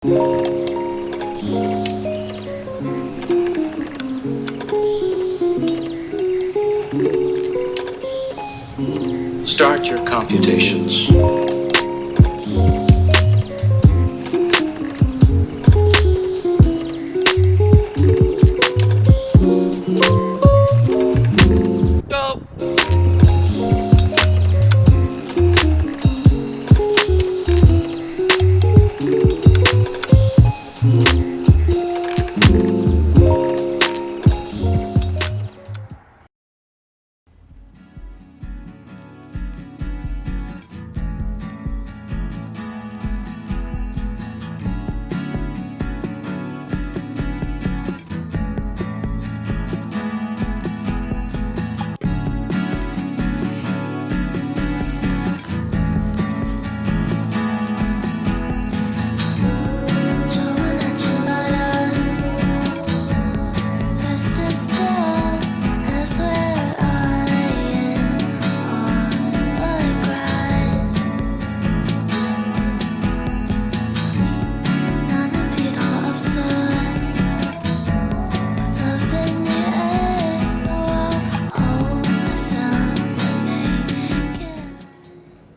Start your computations.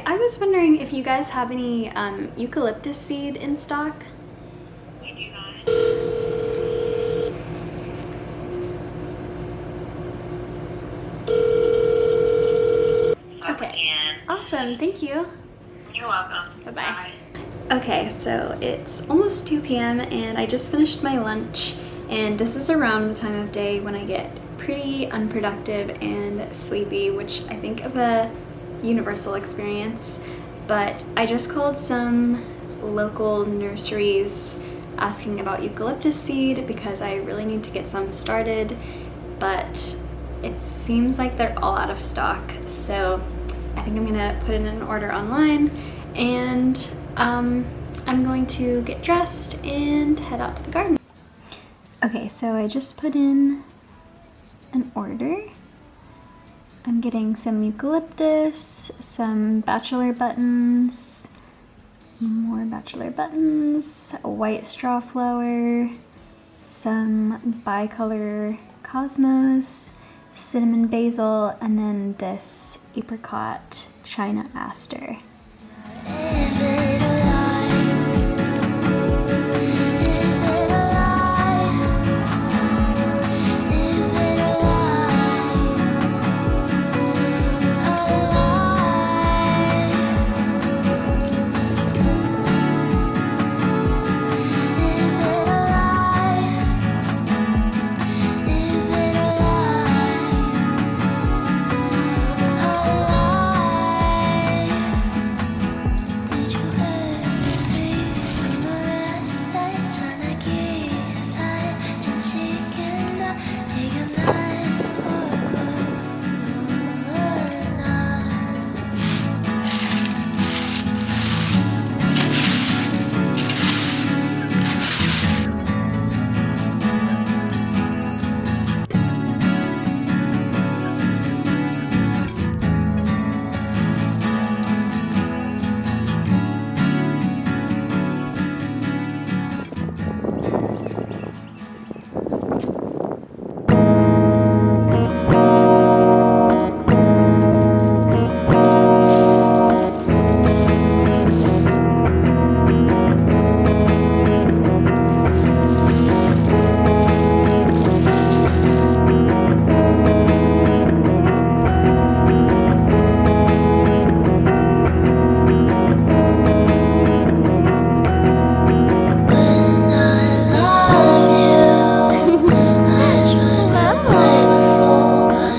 I was wondering if you guys have any eucalyptus seed in stock? We do not. Okay. Awesome, thank you. You're welcome. Bye-bye. Okay, so it's almost 2 p.m. and I just finished my lunch, and this is around the time of day when I get pretty unproductive and sleepy, which I think is a universal experience. But I just called some local nurseries asking about eucalyptus seed because I really need to get some started, but it seems like they're all out of stock. So I think I'm gonna put in an order online, and I'm going to get dressed and head out to the garden. Okay, so I just put in an order. I'm getting some eucalyptus, some bachelor buttons, more bachelor buttons, a white straw flower, some bicolor cosmos, cinnamon basil, and then this apricot China aster. Is it a lie? Is it a lie? Is it a lie? A lie? Is it a lie? Is it a lie? A lie? Did you ever see the last day 전화기에 사진 찍힌다 네가 날 보고 눈물 나 When I loved you, I tried to play the fool, but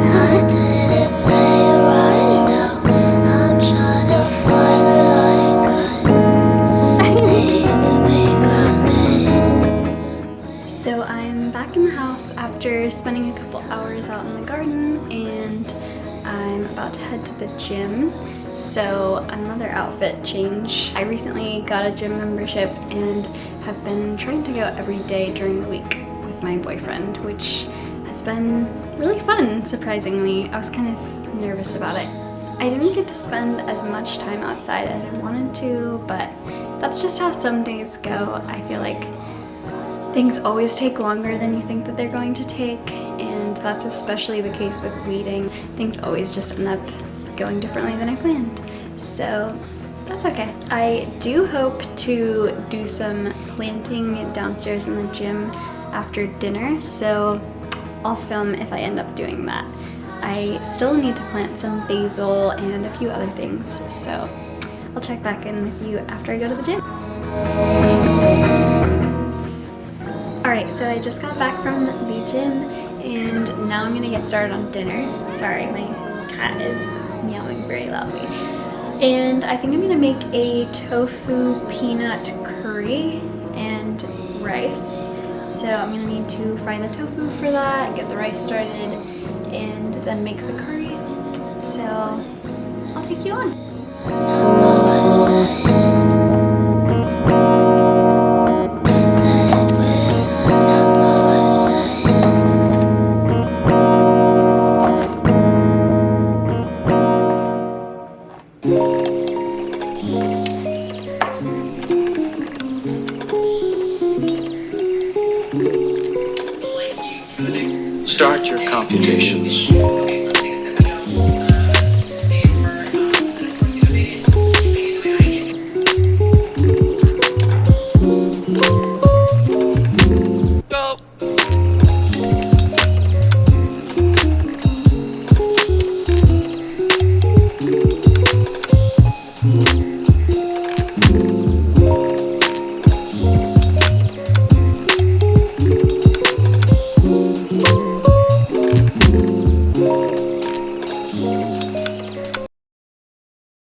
I didn't play it right now. I'm trying to find the light 'cause I need to be grounded. So I'm back in the house after spending a couple hours out in the garden, and I'm about to head to the gym. So another outfit change. I recently got a gym membership and have been trying to go every day during the week with my boyfriend, which has been really fun, surprisingly. I was kind of nervous about it. I didn't get to spend as much time outside as I wanted to, but that's just how some days go. I feel like things always take longer than you think that they're going to take, and that's especially the case with weeding. Things always just end up going differently than I planned. So that's okay. I do hope to do some planting downstairs in the gym after dinner, so I'll film if I end up doing that. I still need to plant some basil and a few other things, so I'll check back in with you after I go to the gym. Alright, so I just got back from the gym and now I'm gonna get started on dinner. Sorry, my cat is meowing very loudly. And I think I'm gonna make a tofu peanut curry and rice. So I'm gonna need to fry the tofu for that, get the rice started, and then make the curry. So I'll take you on. Start your computations.